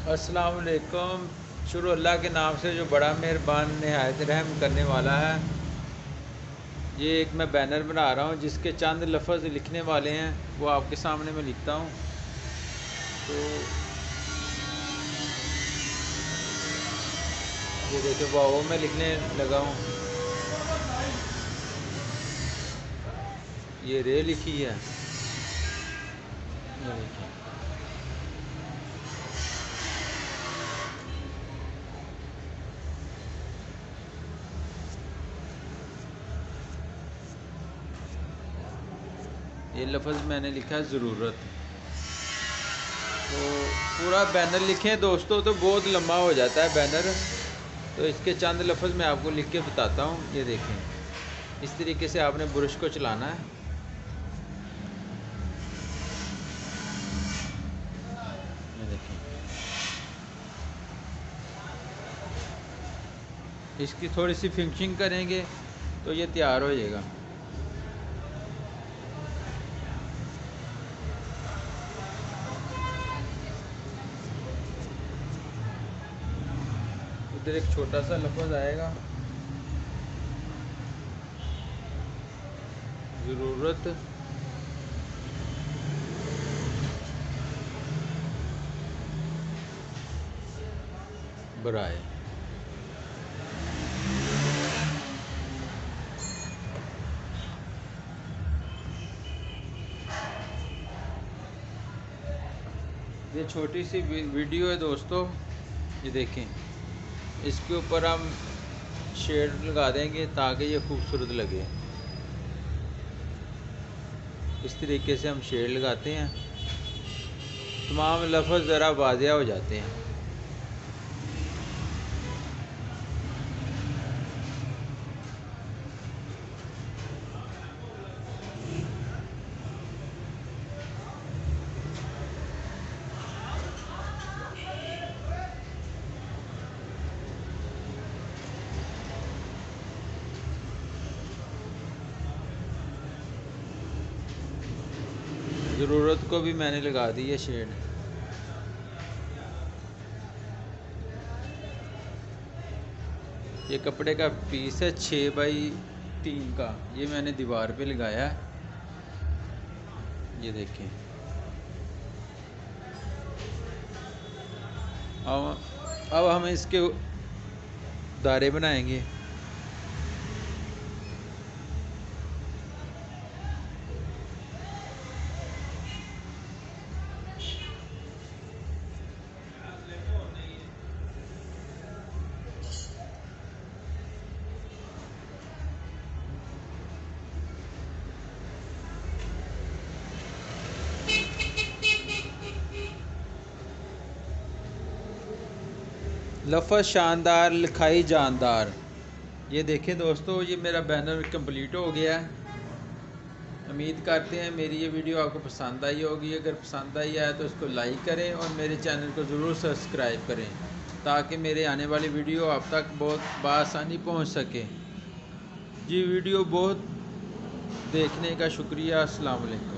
अस्सलाम वालेकुम। शुरू अल्लाह के नाम से जो बड़ा मेहरबान नहायत रहम करने वाला है। ये एक मैं बैनर बना रहा हूँ जिसके चंद लफ्ज़ लिखने वाले हैं, वो आपके सामने मैं लिखता हूँ। तो ये देखिए, वो मैं लिखने लगा हूँ। ये रे लिखी है, ये देखिए। ये लफ्ज़ मैंने लिखा है ज़रूरत। तो पूरा बैनर लिखें दोस्तों तो बहुत लंबा हो जाता है बैनर, तो इसके चंद लफ्ज़ मैं आपको लिख के बताता हूँ। ये देखें, इस तरीके से आपने ब्रश को चलाना है। ये देखें, इसकी थोड़ी सी फिनिशिंग करेंगे तो ये तैयार हो जाएगा। इधर एक छोटा सा लफ्ज़ आएगा, ज़रूरत। बराए। ये छोटी सी वीडियो है दोस्तों, ये देखें। इसके ऊपर हम शेड लगा देंगे ताकि ये खूबसूरत लगे। इस तरीके से हम शेड लगाते हैं, तमाम लफ्ज़ ज़रा वाज़िया हो जाते हैं। ज़रूरत को भी मैंने लगा दी है शेड। ये कपड़े का पीस है 6x3 का, ये मैंने दीवार पे लगाया है। ये देखें। अब हम इसके दायरे बनाएंगे। लफ्ज़ शानदार, लिखाई जानदार। ये देखें दोस्तों, ये मेरा बैनर कंप्लीट हो गया है। उम्मीद करते हैं मेरी ये वीडियो आपको पसंद आई होगी। अगर पसंद आई है तो इसको लाइक करें और मेरे चैनल को ज़रूर सब्सक्राइब करें ताकि मेरे आने वाली वीडियो आप तक बहुत बआसानी पहुंच सके। जी, वीडियो बहुत देखने का शुक्रिया। अस्सलाम वालेकुम।